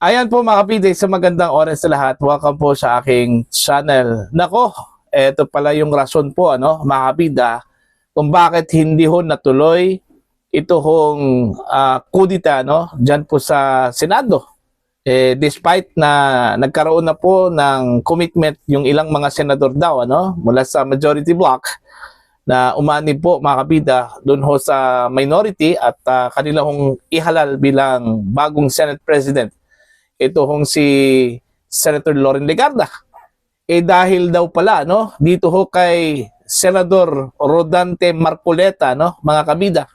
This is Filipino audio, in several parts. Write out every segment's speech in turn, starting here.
Ayan po mga kapide, sa magandang oras sa lahat. Welcome po sa aking channel. Nako, eto pala yung rason po mga kapida, kung bakit hindi ho natuloy ito hong kudita dyan po sa Senado. Despite na nagkaroon na po ng commitment yung ilang mga senador daw mula sa majority block na umani po mga kapida doon ho sa minority at kanila hong ihalal bilang bagong Senate President. Ito hong si Senator Loren Legarda. Dahil daw pala dito ho kay Senador Rodante Marcoleta mga kabida.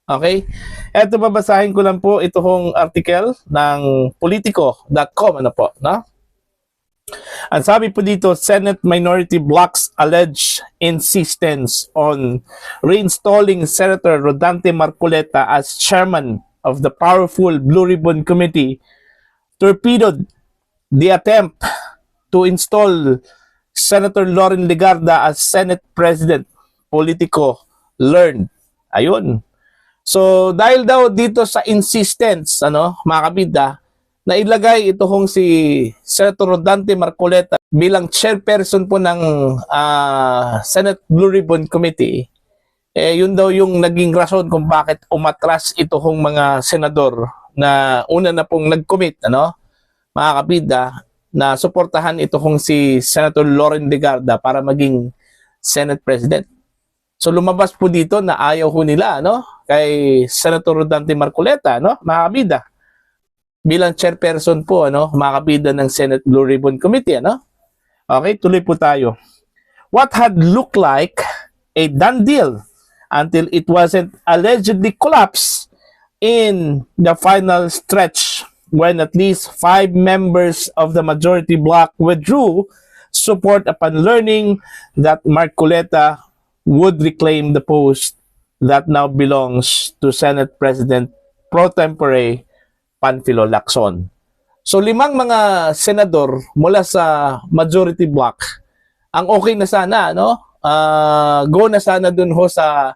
Okay? Eto, babasahin ko lang po ito hong article ng politico.com Ang sabi po dito, Senate Minority Block's alleged insistence on reinstalling Senator Rodante Marcoleta as chairman of the powerful Blue Ribbon Committee torpedoed the attempt to install Senator Loren Legarda as Senate President. Politico learned. Ayun. So, dahil daw dito sa insistence, mga kabida, na ilagay ito hong si Senator Rodante Marcoleta bilang chairperson po ng Senate Blue Ribbon Committee, yun daw yung naging rason kung bakit umatras ito hong mga senador na una na pong nag-commit, mga kabida, na suportahan ito kung si Senator Loren Legarda para maging Senate President. So lumabas po dito na ayaw ho nila kay Senator Rodante Marcoleta, mga kabida, bilang chairperson po mga kabida ng Senate Blue Ribbon Committee. Okay, tuloy po tayo. What had looked like a done deal until it wasn't allegedly collapsed in the final stretch when at least 5 members of the majority bloc withdrew support upon learning that Marcoleta would reclaim the post that now belongs to Senate President pro tempore Panfilo Lacson. So 5 mga senador mula sa majority bloc ang okay na sana go na sana dun ho sa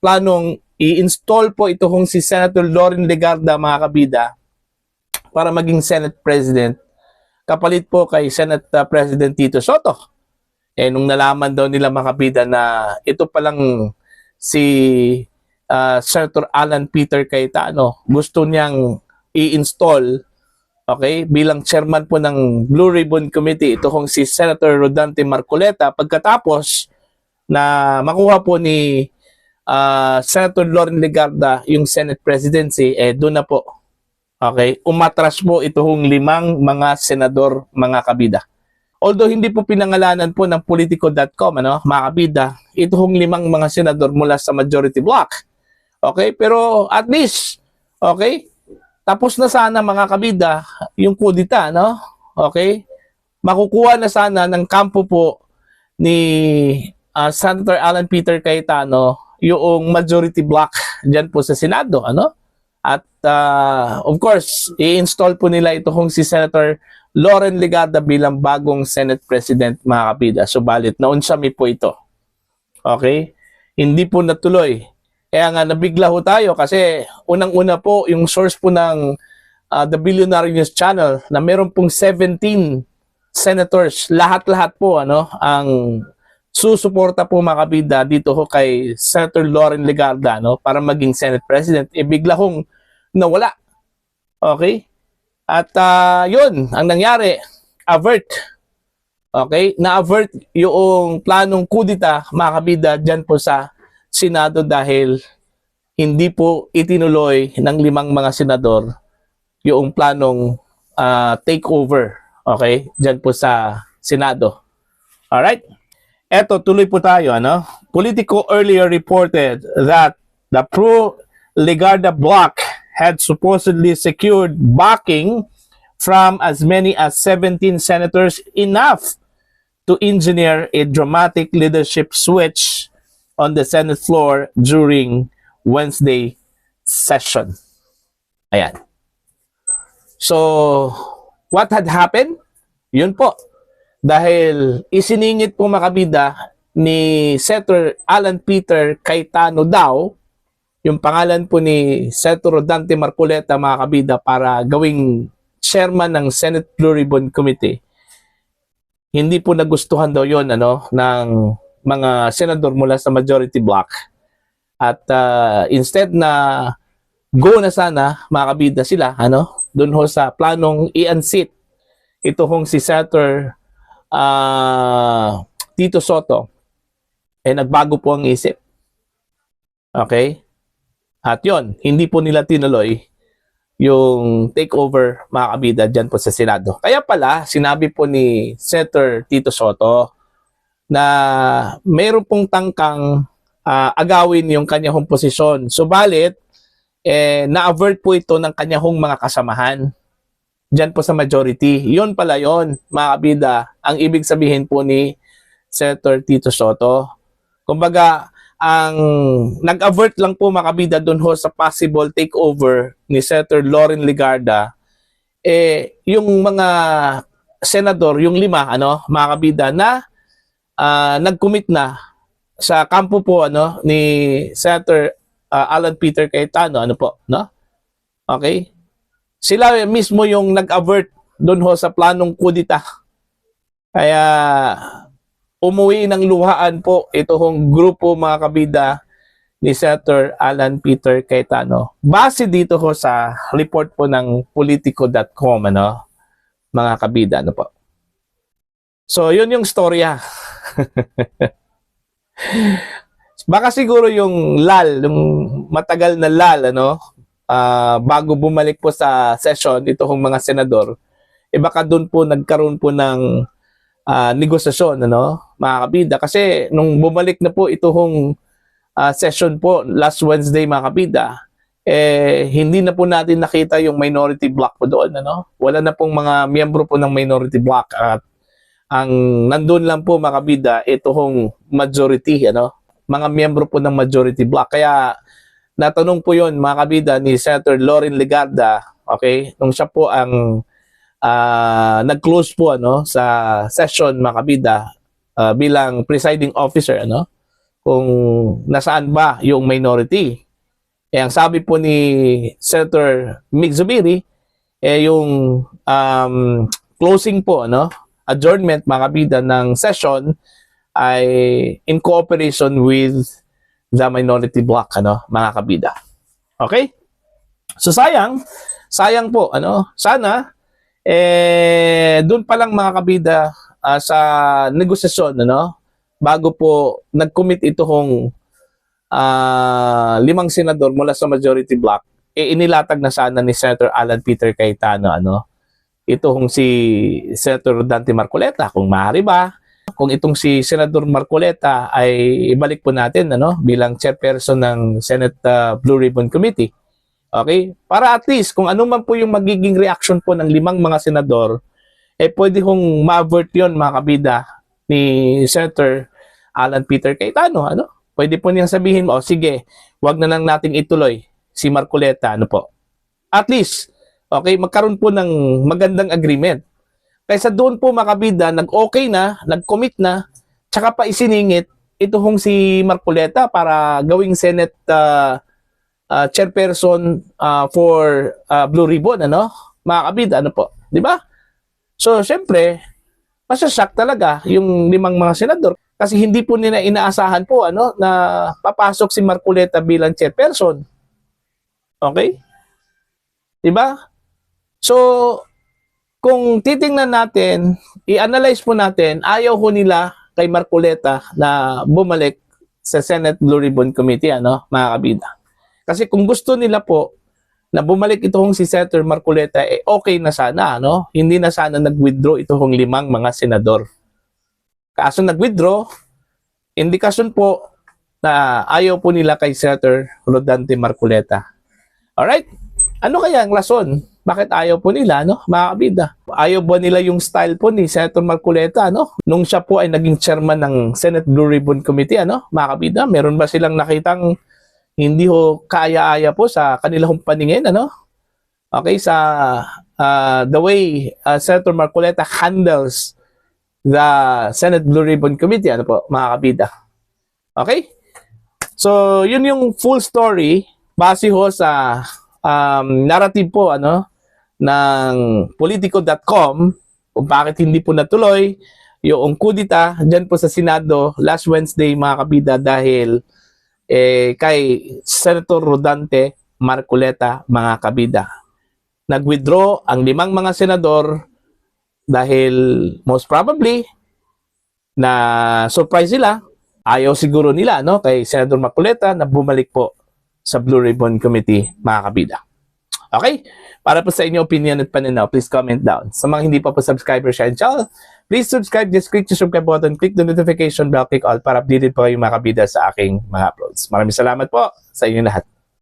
planong i-install po ito kung si Senator Loren Legarda, mga kabida, para maging Senate President kapalit po kay Senate President Tito Soto. Nung nalaman daw nila, mga kabida, na ito palang si Senator Alan Peter Cayetano gusto niyang i-install bilang chairman po ng Blue Ribbon Committee ito kung si Senator Rodante Marcoleta, pagkatapos na makuha po ni Senator Loren Legarda yung Senate presidency, doon na po umatras po itong 5 mga senador, mga kabida. Although hindi po pinangalanan po ng politico.com mga kabida, itong 5 mga senador mula sa majority block. Pero at least tapos na sana, mga kabida, yung kudita, makukuha na sana ng kampo po ni Senator Alan Peter Cayetano yung majority block dyan po sa Senado, At of course, i-install po nila ito kung si Senator Loren Legarda bilang bagong Senate President, mga kabida. Subalit, naunsami po ito. Hindi po natuloy. Kaya nga nabigla ho tayo kasi unang-una po yung source po ng The Billionaire News Channel na meron pong 17 senators, lahat-lahat po ang susuporta po, mga kabida, dito ho kay Senator Loren Legarda para maging Senate President. Bigla hong nawala. At yun, ang nangyari, avert. Na-avert yung planong kudita, mga kabida, dyan po sa Senado dahil hindi po itinuloy ng 5 mga senador yung planong takeover, dyan po sa Senado. Alright? Eto, tuloy po tayo. Politico earlier reported that the pro-Legarda bloc had supposedly secured backing from as many as 17 senators, enough to engineer a dramatic leadership switch on the Senate floor during Wednesday session. Ayan. So, what had happened? Yun po. Dahil isiningit po, mga kabida, ni Senator Alan Peter Cayetano daw yung pangalan po ni Senator Rodante Marcoleta, mga kabida, para gawing chairman ng Senate Blue Ribbon Committee, hindi po nagustuhan daw yon ng mga senador mula sa majority bloc. At instead na go na sana, mga kabida sila, doon ho sa planong i-unseat ito hong si Senator Tito Soto, nagbago po ang isip. Okay? At yon, hindi po nila tinuloy yung takeover, mga kabida, dyan po sa Senado. Kaya pala, sinabi po ni Senator Tito Soto na mayroon pong tangkang agawin yung kanyang posisyon. Subalit, na-avert po ito ng kanyang mga kasamahan dyan po sa majority. Yun pala yun, mga kabida, ang ibig sabihin po ni Senator Tito Soto. Kumbaga, ang nag-avert lang po, mga kabida, doon ho sa possible takeover ni Senator Loren Legarda, yung mga senador, yung 5, mga kabida, na nag-commit na sa kampo po ni Senator Alan Peter Cayetano, Okay? Sila mismo yung nag-avert doon ho sa planong kudita. Kaya umuwi ng luhaan po ito hong grupo, mga kabida, ni Senator Alan Peter Cayetano. Base dito ho sa report po ng politico.com, mga kabida, po. So, yun yung storya. Baka siguro yung yung matagal na bago bumalik po sa session ito hong mga senador, baka doon po nagkaroon po ng negosasyon, mga kabida. Kasi nung bumalik na po ito hong session po last Wednesday, mga kabida, hindi na po natin nakita yung minority block po doon, Wala na pong mga miyembro po ng minority block, at ang nandun lang po, mga kabida, ito hong majority, mga miyembro po ng majority block. Kaya natanong po yon, mga kabida, ni Senator Loren Legarda, okay, nung siya po ang nag-close po sa session, mga kabida, bilang presiding officer, kung nasaan ba yung minority. Ang sabi po ni Senator Mig Zubiri, yung closing po, adjournment, mga kabida, ng session ay in cooperation with the minority bloc, mga kabida. Okay? So sayang po, sana doon pa lang, mga kabida, sa negosasyon, bago po nag-commit ito hong 5 senador mula sa majority bloc, inilatag na sana ni Senator Alan Peter Cayetano, ito hong si Senator Rodante Marcoleta, kung maaari ba, kung itong si Senador Marcoleta ay ibalik po natin bilang chairperson ng Senate Blue Ribbon Committee. Okay? Para at least kung ano man po yung magiging reaction po ng 5 mga senador, pwede hong ma-avert yun, mga kabida, ni Senator Alan Peter Cayetano. Pwede po niyang sabihin, sige, wag na lang nating ituloy si Marcoleta, po. At least, okay, magkaroon po ng magandang agreement. Kaysa doon po, mga kabida, nag-okay na, nag-commit na, tsaka pa isiningit ito hong si Marcoleta para gawing Senate chairperson for Blue Ribbon, mga kabida, po. Di ba? So, syempre, masashock talaga yung 5 mga senador kasi hindi po nila inaasahan po na papasok si Marcoleta bilang chairperson. Okay? Di ba? So, kung titingnan natin, i-analyze po natin, ayaw ho nila kay Marcoleta na bumalik sa Senate Blue Ribbon Committee, mga kabida. Kasi kung gusto nila po na bumalik itong si Senator Marcoleta, okay na sana, Hindi na sana nag-withdraw itong 5 mga senador. Kaso nag-withdraw, indikasyon po na ayaw po nila kay Senator Rodante Marcoleta. Alright? Ano kaya ang rason? Bakit ayaw po nila, mga kabida? Ayaw ba nila yung style po ni Senator Marcoleta, nung siya po ay naging chairman ng Senate Blue Ribbon Committee, mga kabida? Meron ba silang nakitang hindi ho kaya-aya po sa kanilang paningin, Okay, sa the way Senator Marcoleta handles the Senate Blue Ribbon Committee, po, mga kabida. Okay? So, yun yung full story base ho sa narrative po, ng politico.com kung bakit hindi po natuloy yung kudita dyan po sa Senado last Wednesday mga kabida dahil kay Senator Rodante Marcoleta mga kabida. Nag-withdraw ang 5 mga senador dahil most probably na surprise sila. Ayaw siguro nila no kay Senator Marcoleta na bumalik po sa Blue Ribbon Committee mga kabida. Okay? Para po sa inyong opinion at pananaw, please comment down. Sa mga hindi pa po subscriber sa channel, please subscribe, just click the subscribe button, click the notification bell, click all para updated po kayo mga kabida sa aking mga uploads. Maraming salamat po sa inyong lahat.